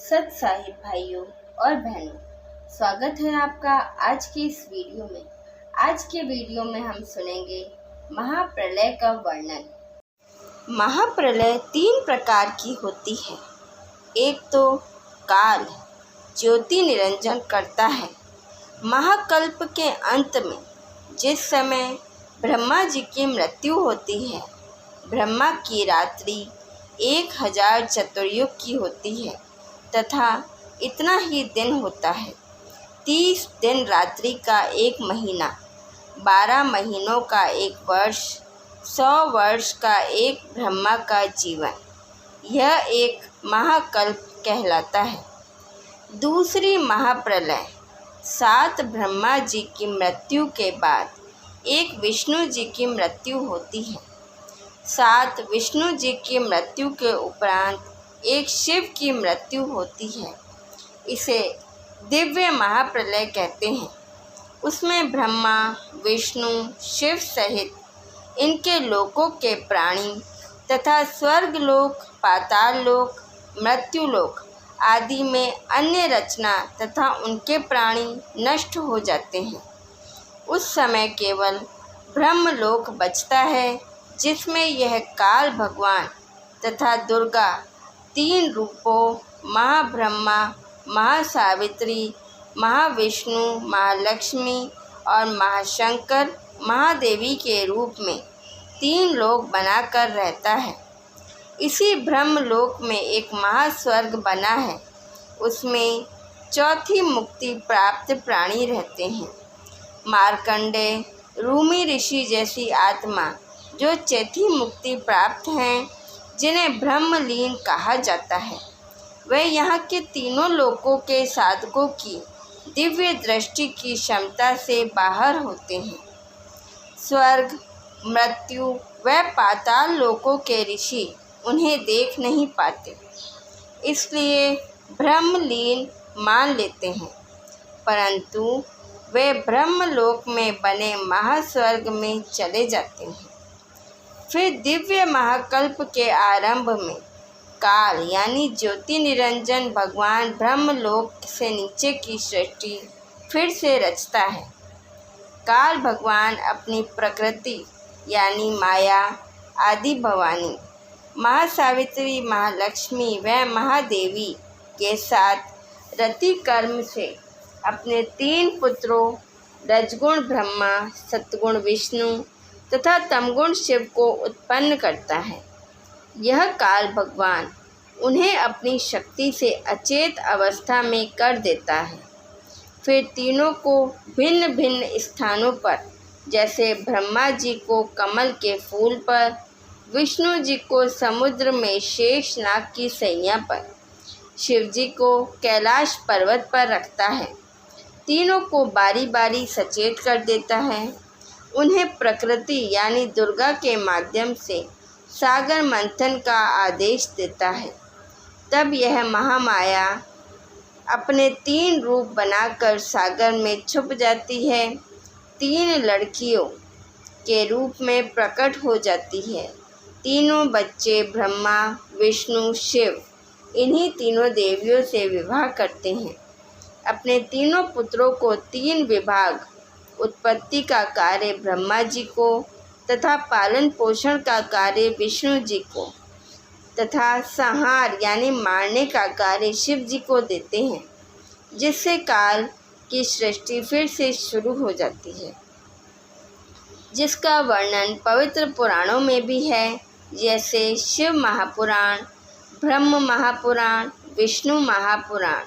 सत साहिब भाइयों और बहनों, स्वागत है आपका आज की इस वीडियो में। आज के वीडियो में हम सुनेंगे महाप्रलय का वर्णन। महाप्रलय 3 प्रकार की होती है। एक तो काल ज्योति निरंजन करता है। महाकल्प के अंत में जिस समय ब्रह्मा जी की मृत्यु होती है, ब्रह्मा की रात्रि 1000 चतुर्युग की होती है तथा इतना ही दिन होता है। 30 दिन रात्रि का एक महीना, 12 महीनों का एक वर्ष, 100 वर्ष का एक ब्रह्मा का जीवन, यह एक महाकल्प कहलाता है। दूसरी महाप्रलय 7 ब्रह्मा जी की मृत्यु के बाद एक विष्णु जी की मृत्यु होती है। 7 विष्णु जी की मृत्यु के उपरांत एक शिव की मृत्यु होती है। इसे दिव्य महाप्रलय कहते हैं। उसमें ब्रह्मा, विष्णु, शिव सहित इनके लोकों के प्राणी तथा स्वर्गलोक, पाताललोक, मृत्युलोक आदि में अन्य रचना तथा उनके प्राणी नष्ट हो जाते हैं। उस समय केवल ब्रह्मलोक बचता है, जिसमें यह काल भगवान तथा दुर्गा 3 रूपों महाब्रह्मा, महासावित्री, महाविष्णु, महालक्ष्मी और महाशंकर महादेवी के रूप में 3 लोक बनाकर रहता है। इसी ब्रह्मलोक में एक महास्वर्ग बना है। उसमें चौथी मुक्ति प्राप्त प्राणी रहते हैं। मार्कंडेय, रूमी ऋषि जैसी आत्मा जो चौथी मुक्ति प्राप्त हैं, जिन्हें ब्रह्मलीन कहा जाता है, वे यहाँ के तीनों लोकों के साधकों की दिव्य दृष्टि की क्षमता से बाहर होते हैं। स्वर्ग, मृत्यु व पाताल लोकों के ऋषि उन्हें देख नहीं पाते, इसलिए ब्रह्मलीन मान लेते हैं, परंतु वे ब्रह्मलोक में बने महास्वर्ग में चले जाते हैं। फिर दिव्य महाकल्प के आरंभ में काल यानी ज्योति निरंजन भगवान ब्रह्मलोक से नीचे की सृष्टि फिर से रचता है। काल भगवान अपनी प्रकृति यानी माया, आदि भवानी, महासावित्री, महालक्ष्मी व महादेवी के साथ रति कर्म से अपने 3 पुत्रों रजगुण ब्रह्मा, सतगुण विष्णु तथा तमगुण शिव को उत्पन्न करता है। यह काल भगवान उन्हें अपनी शक्ति से अचेत अवस्था में कर देता है। फिर तीनों को भिन्न भिन्न स्थानों पर, जैसे ब्रह्मा जी को कमल के फूल पर, विष्णु जी को समुद्र में शेषनाग की सैया पर, शिव जी को कैलाश पर्वत पर रखता है। तीनों को बारी बारी सचेत कर देता है। उन्हें प्रकृति यानी दुर्गा के माध्यम से सागर मंथन का आदेश देता है। तब यह महामाया अपने 3 रूप बनाकर सागर में छुप जाती है। 3 लड़कियों के रूप में प्रकट हो जाती है। तीनों बच्चे ब्रह्मा, विष्णु, शिव इन्हीं तीनों देवियों से विवाह करते हैं। अपने तीनों पुत्रों को 3 विभाग, उत्पत्ति का कार्य ब्रह्मा जी को तथा पालन पोषण का कार्य विष्णु जी को तथा संहार यानी मारने का कार्य शिव जी को देते हैं, जिससे काल की सृष्टि फिर से शुरू हो जाती है, जिसका वर्णन पवित्र पुराणों में भी है, जैसे शिव महापुराण, ब्रह्म महापुराण, विष्णु महापुराण,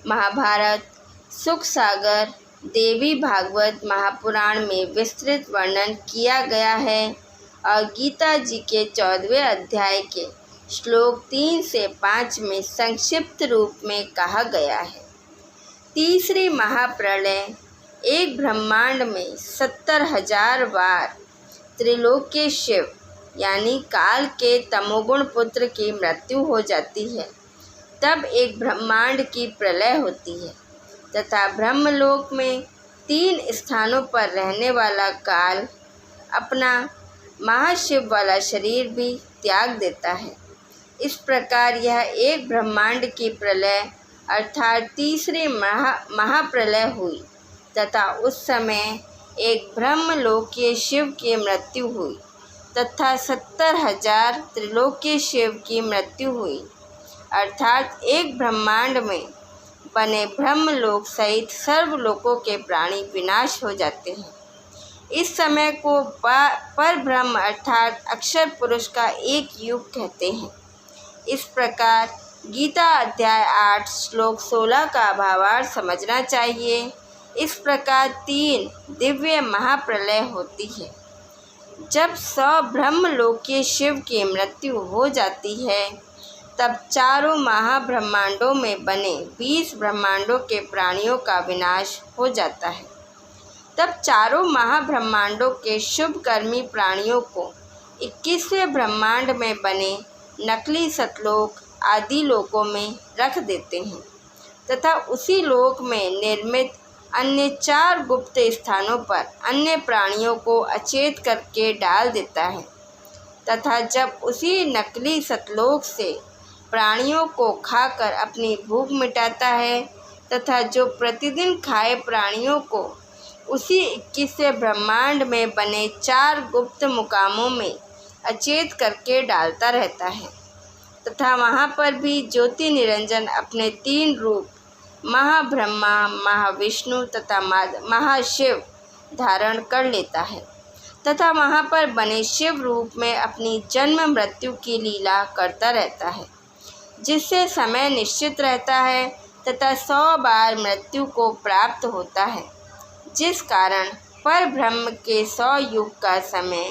महाभारत, सुख सागर, देवी भागवत महापुराण में विस्तृत वर्णन किया गया है और गीता जी के 14वें अध्याय के श्लोक 3 से 5 में संक्षिप्त रूप में कहा गया है। तीसरी महाप्रलय एक ब्रह्मांड में 70,000 बार त्रिलोक्य शिव यानी काल के तमोगुण पुत्र की मृत्यु हो जाती है। तब एक ब्रह्मांड की प्रलय होती है तथा ब्रह्मलोक में 3 स्थानों पर रहने वाला काल अपना महाशिव वाला शरीर भी त्याग देता है। इस प्रकार यह एक ब्रह्मांड की प्रलय अर्थात तीसरे महाप्रलय हुई तथा उस समय एक ब्रह्मलोकीय शिव की मृत्यु हुई तथा 70,000 त्रिलोकीय शिव की मृत्यु हुई। अर्थात एक ब्रह्मांड में बने ब्रह्मलोक सहित सर्वलोकों के प्राणी विनाश हो जाते हैं। इस समय को पर ब्रह्म अर्थात अक्षर पुरुष का एक युग कहते हैं। इस प्रकार गीता अध्याय 8 श्लोक 16 का भावार्थ समझना चाहिए। इस प्रकार 3 दिव्य महाप्रलय होती है। जब 100 ब्रह्मलोकीय शिव की मृत्यु हो जाती है तब चारों महाब्रह्मांडों में बने 20 ब्रह्मांडों के प्राणियों का विनाश हो जाता है। तब चारों महाब्रह्मांडों के शुभकर्मी प्राणियों को 21वें ब्रह्मांड में बने नकली सतलोक आदि लोकों में रख देते हैं तथा उसी लोक में निर्मित अन्य 4 गुप्त स्थानों पर अन्य प्राणियों को अचेत करके डाल देता है तथा जब उसी नकली सतलोक से प्राणियों को खाकर अपनी भूख मिटाता है तथा जो प्रतिदिन खाए प्राणियों को उसी 21वें ब्रह्मांड में बने 4 गुप्त मुकामों में अचेत करके डालता रहता है तथा वहाँ पर भी ज्योति निरंजन अपने 3 रूप महाब्रह्मा, महाविष्णु तथा महाशिव धारण कर लेता है तथा वहाँ पर बने शिव रूप में अपनी जन्म मृत्यु की लीला करता रहता है, जिससे समय निश्चित रहता है तथा 100 बार मृत्यु को प्राप्त होता है, जिस कारण पर ब्रह्म के 100 युग का समय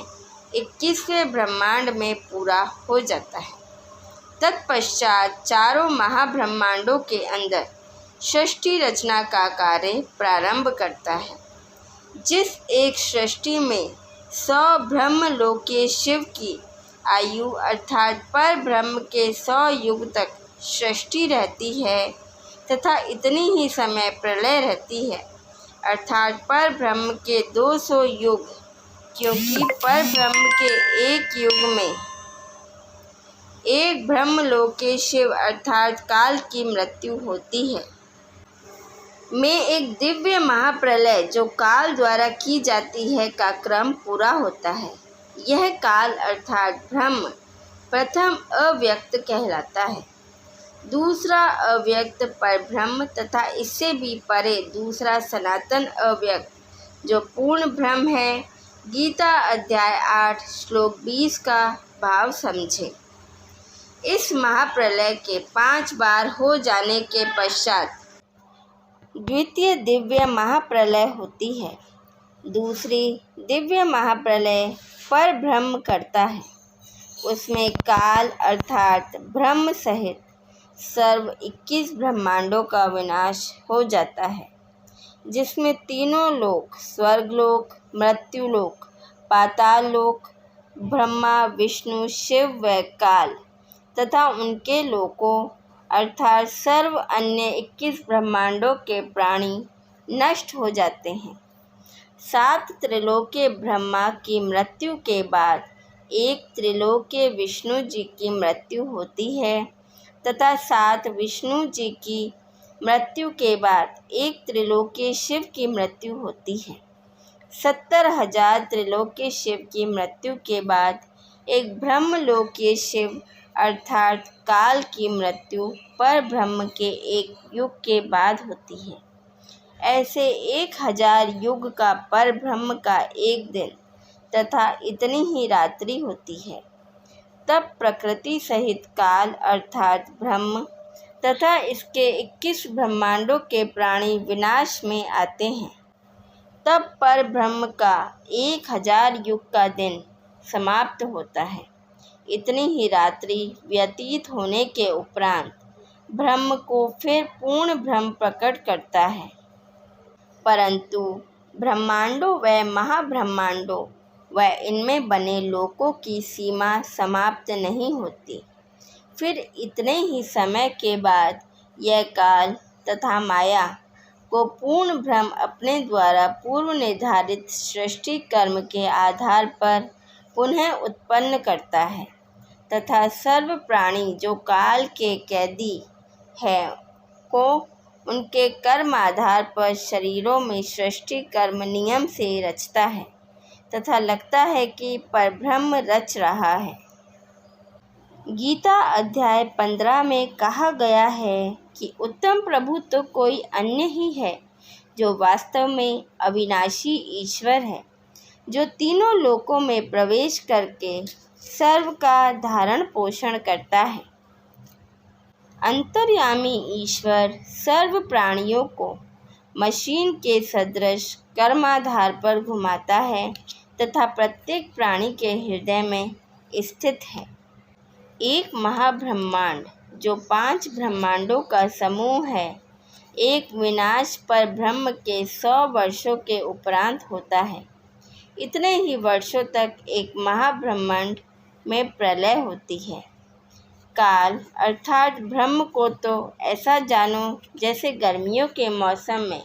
21वें ब्रह्मांड में पूरा हो जाता है। तत्पश्चात चारों महाब्रह्मांडों के अंदर सृष्टि रचना का कार्य प्रारंभ करता है। जिस एक सृष्टि में 100 ब्रह्मलोकीय शिव की आयु अर्थात पर ब्रह्म के 100 युग तक सृष्टि रहती है तथा इतनी ही समय प्रलय रहती है अर्थात पर ब्रह्म के 200 युग, क्योंकि पर ब्रह्म के एक युग में एक ब्रह्मलोकीय शिव अर्थात काल की मृत्यु होती है। में एक दिव्य महाप्रलय जो काल द्वारा की जाती है का क्रम पूरा होता है। यह काल अर्थात ब्रह्म प्रथम अव्यक्त कहलाता है, दूसरा अव्यक्त परब्रह्म तथा इससे भी परे दूसरा सनातन अव्यक्त जो पूर्ण ब्रह्म है। गीता अध्याय 8 श्लोक 20 का भाव समझें। इस महाप्रलय के 5 बार हो जाने के पश्चात द्वितीय दिव्य महाप्रलय होती है। दूसरी दिव्य महाप्रलय पर ब्रह्म करता है। उसमें काल अर्थात ब्रह्म सहित सर्व 21 ब्रह्मांडों का विनाश हो जाता है, जिसमें तीनों लोक स्वर्गलोक, मृत्युलोक, पाताल लोक, ब्रह्मा, विष्णु, शिव व काल तथा उनके लोकों अर्थात सर्व अन्य 21 ब्रह्मांडों के प्राणी नष्ट हो जाते हैं। 7 त्रिलोकीय ब्रह्मा की मृत्यु के बाद एक त्रिलोकीय विष्णु जी की मृत्यु होती है तथा 7 विष्णु जी की मृत्यु के बाद एक त्रिलोकीय शिव की मृत्यु होती है। 70,000 त्रिलोकीय शिव की मृत्यु के बाद एक ब्रह्मलोकीय शिव अर्थात काल की मृत्यु पर ब्रह्म के एक युग के बाद होती है। ऐसे 1000 युग का पर ब्रह्म का एक दिन तथा इतनी ही रात्रि होती है। तब प्रकृति सहित काल अर्थात ब्रह्म तथा इसके 21 ब्रह्मांडों के प्राणी विनाश में आते हैं। तब पर ब्रह्म का 1000 युग का दिन समाप्त होता है। इतनी ही रात्रि व्यतीत होने के उपरांत ब्रह्म को फिर पूर्ण ब्रह्म प्रकट करता है, परंतु ब्रह्मांडों व महाब्रह्मांडों व इनमें बने लोकों की सीमा समाप्त नहीं होती। फिर इतने ही समय के बाद यह काल तथा माया को पूर्ण ब्रह्म अपने द्वारा पूर्व निर्धारित सृष्टि कर्म के आधार पर पुनः उत्पन्न करता है तथा सर्व प्राणी जो काल के कैदी है को उनके कर्म आधार पर शरीरों में सृष्टि कर्म नियम से रचता है तथा लगता है कि परब्रह्म रच रहा है। गीता अध्याय 15 में कहा गया है कि उत्तम प्रभु तो कोई अन्य ही है जो वास्तव में अविनाशी ईश्वर है, जो तीनों लोकों में प्रवेश करके सर्व का धारण पोषण करता है। अंतर्यामी ईश्वर सर्व प्राणियों को मशीन के सदृश कर्माधार पर घुमाता है तथा प्रत्येक प्राणी के हृदय में स्थित है। एक महाब्रह्मांड जो 5 ब्रह्मांडों का समूह है, एक विनाश पर ब्रह्म के 100 वर्षों के उपरांत होता है। इतने ही वर्षों तक एक महाब्रह्मांड में प्रलय होती है। काल अर्थात ब्रह्म को तो ऐसा जानो जैसे गर्मियों के मौसम में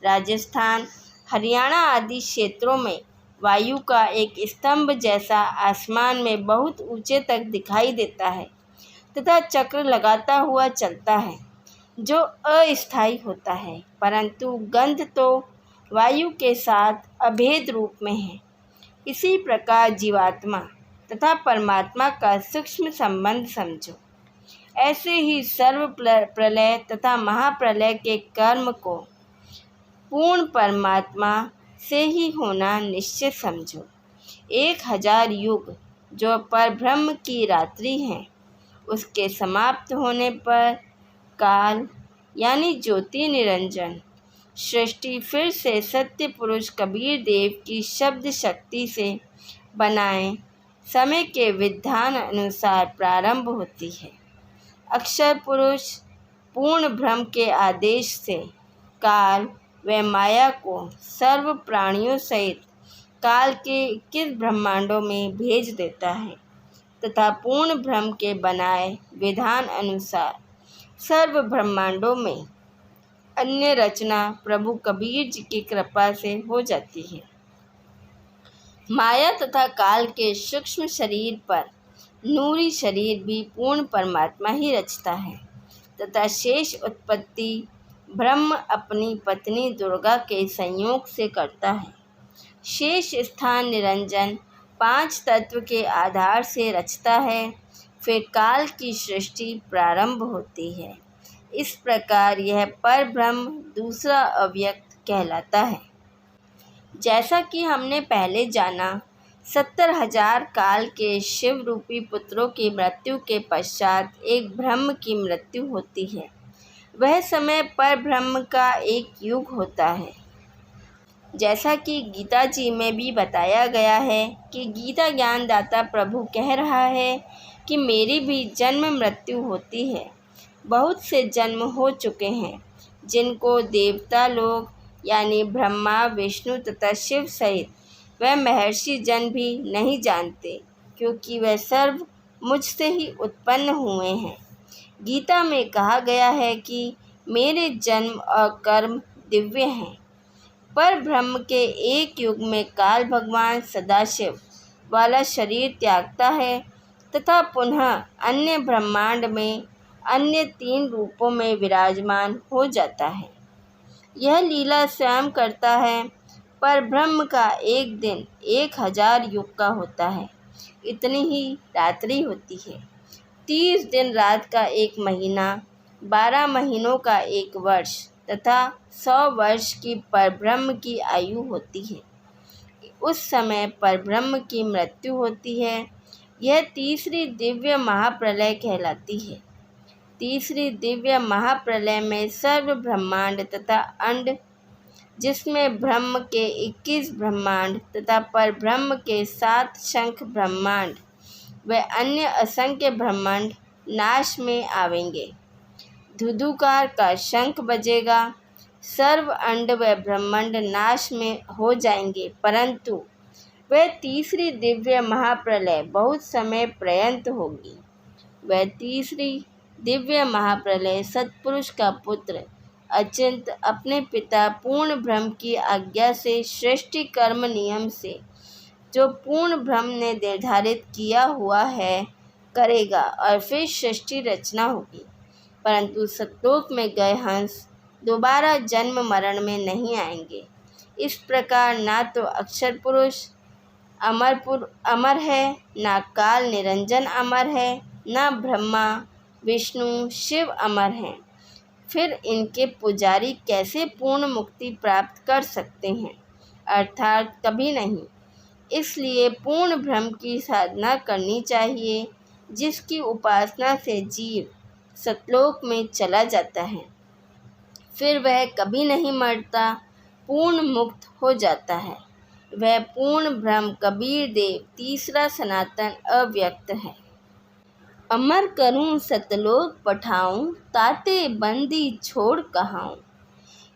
राजस्थान, हरियाणा आदि क्षेत्रों में वायु का एक स्तंभ जैसा आसमान में बहुत ऊंचे तक दिखाई देता है तथा चक्र लगाता हुआ चलता है, जो अस्थायी होता है, परंतु गंध तो वायु के साथ अभेद रूप में है। इसी प्रकार जीवात्मा तथा परमात्मा का सूक्ष्म संबंध समझो। ऐसे ही सर्व प्रलय तथा महाप्रलय के कर्म को पूर्ण परमात्मा से ही होना निश्चित समझो। 1000 युग जो परब्रह्म की रात्रि हैं, उसके समाप्त होने पर काल यानी ज्योति निरंजन सृष्टि फिर से सत्य पुरुष कबीर देव की शब्द शक्ति से बनाए समय के विधान अनुसार प्रारंभ होती है। अक्षर पुरुष पूर्ण ब्रह्म के आदेश से काल व माया को सर्व प्राणियों सहित काल के 21 ब्रह्मांडों में भेज देता है तथा पूर्ण ब्रह्म के बनाए विधान अनुसार सर्व ब्रह्मांडों में अन्य रचना प्रभु कबीर जी की कृपा से हो जाती है। माया तथा काल के सूक्ष्म शरीर पर नूरी शरीर भी पूर्ण परमात्मा ही रचता है तथा शेष उत्पत्ति ब्रह्म अपनी पत्नी दुर्गा के संयोग से करता है। शेष स्थान निरंजन 5 तत्व के आधार से रचता है, फिर काल की सृष्टि प्रारंभ होती है। इस प्रकार यह परब्रह्म दूसरा अव्यक्त कहलाता है। जैसा कि हमने पहले जाना, 70,000 काल के शिव रूपी पुत्रों की मृत्यु के पश्चात एक ब्रह्म की मृत्यु होती है। वह समय परब्रह्म का एक युग होता है। जैसा कि गीता जी में भी बताया गया है कि गीता ज्ञानदाता प्रभु कह रहा है कि मेरी भी जन्म मृत्यु होती है। बहुत से जन्म हो चुके हैं जिनको देवता लोग यानी ब्रह्मा, विष्णु तथा शिव सहित वह महर्षि जन भी नहीं जानते, क्योंकि वह सर्व मुझसे ही उत्पन्न हुए हैं। गीता में कहा गया है कि मेरे जन्म और कर्म दिव्य हैं। पर ब्रह्म के एक युग में काल भगवान सदाशिव वाला शरीर त्यागता है तथा पुनः अन्य ब्रह्मांड में अन्य 3 रूपों में विराजमान हो जाता है। यह लीला स्वयं करता है। पर ब्रह्म का एक दिन 1000 युग का होता है। इतनी ही रात्रि होती है। 30 दिन रात का एक महीना, 12 महीनों का एक वर्ष तथा 100 वर्ष की परब्रह्म की आयु होती है। उस समय परब्रह्म की मृत्यु होती है। यह तीसरी दिव्य महाप्रलय कहलाती है। तीसरी दिव्य महाप्रलय में सर्व ब्रह्मांड तथा अंड, जिसमें ब्रह्म के 21 ब्रह्मांड तथा परब्रह्म के 7 शंख ब्रह्मांड व अन्य असंख्य ब्रह्मांड नाश में आवेंगे। धुधुकार का शंख बजेगा। सर्व अंड व ब्रह्मांड नाश में हो जाएंगे, परंतु वह तीसरी दिव्य महाप्रलय बहुत समय पर्यंत होगी। वह तीसरी दिव्य महाप्रलय सत्पुरुष का पुत्र अचिंत अपने पिता पूर्ण ब्रह्म की आज्ञा से सृष्टि कर्म नियम से, जो पूर्ण ब्रह्म ने निर्धारित किया हुआ है, करेगा और फिर सृष्टि रचना होगी। परंतु सतलोक में गए हंस दोबारा जन्म मरण में नहीं आएंगे। इस प्रकार ना तो अक्षर पुरुष अमर है, ना काल निरंजन अमर है, ना ब्रह्मा विष्णु शिव अमर हैं। फिर इनके पुजारी कैसे पूर्ण मुक्ति प्राप्त कर सकते हैं? अर्थात कभी नहीं। इसलिए पूर्ण ब्रह्म की साधना करनी चाहिए, जिसकी उपासना से जीव सतलोक में चला जाता है। फिर वह कभी नहीं मरता, पूर्ण मुक्त हो जाता है। वह पूर्ण ब्रह्म कबीर देव तीसरा सनातन अव्यक्त है। अमर करूं सतलोक पठाऊं, ताते बंदी छोड़ कहाऊं।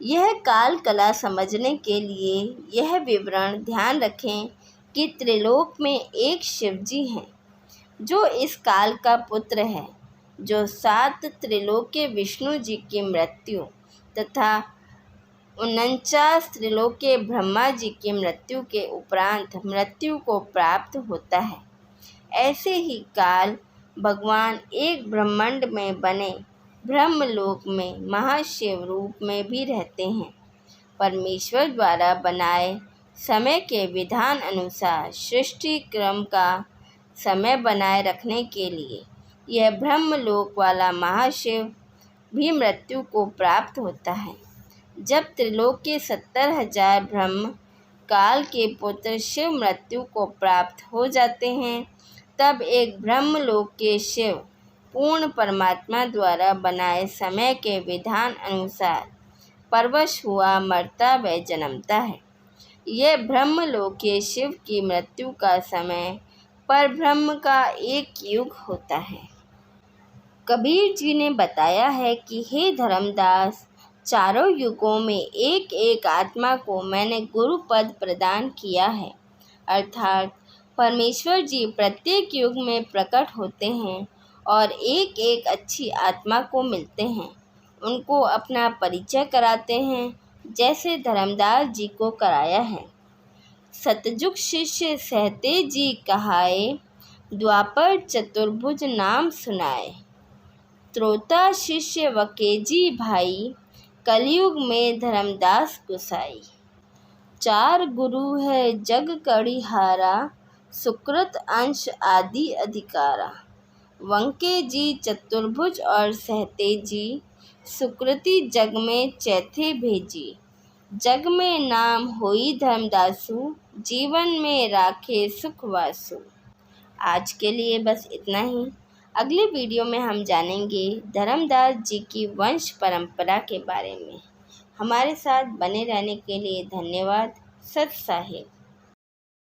यह काल कला समझने के लिए यह विवरण ध्यान रखें कि त्रिलोक में एक शिवजी हैं, जो इस काल का पुत्र है, जो 7 त्रिलोक्य विष्णु जी की मृत्यु तथा 49 त्रिलोक्य ब्रह्मा जी की मृत्यु के उपरांत मृत्यु को प्राप्त होता है। ऐसे ही काल भगवान एक ब्रह्मांड में बने ब्रह्मलोक में महाशिव रूप में भी रहते हैं। परमेश्वर द्वारा बनाए समय के विधान अनुसार सृष्टि क्रम का समय बनाए रखने के लिए यह ब्रह्मलोक वाला महाशिव भी मृत्यु को प्राप्त होता है। जब त्रिलोक के 70,000 ब्रह्म काल के पुत्र शिव मृत्यु को प्राप्त हो जाते हैं, तब एक ब्रह्मलोक के शिव पूर्ण परमात्मा द्वारा बनाए समय के विधान अनुसार परवश हुआ मरता व जन्मता है। यह ब्रह्मलोक के शिव की मृत्यु का समय परब्रह्म का एक युग होता है। कबीर जी ने बताया है कि हे धर्मदास, चारों युगों में एक एक आत्मा को मैंने गुरु पद प्रदान किया है। अर्थात परमेश्वर जी प्रत्येक युग में प्रकट होते हैं और एक एक अच्छी आत्मा को मिलते हैं, उनको अपना परिचय कराते हैं, जैसे धर्मदास जी को कराया है। सतयुग शिष्य सहते जी कहाए, द्वापर चतुर्भुज नाम सुनाए। त्रोता शिष्य वकेजी भाई, कलयुग में धर्मदास गुसाई। 4 गुरु है जग कड़ी हारा, सुकृत अंश आदि अधिकारा। वंके जी चतुर्भुज और सहते जी, सुकृति जग में चैथे भेजी। जग में नाम होई धर्मदासु, जीवन में राखे सुख वासु। आज के लिए बस इतना ही। अगले वीडियो में हम जानेंगे धर्मदास जी की वंश परंपरा के बारे में। हमारे साथ बने रहने के लिए धन्यवाद। सत साहिब।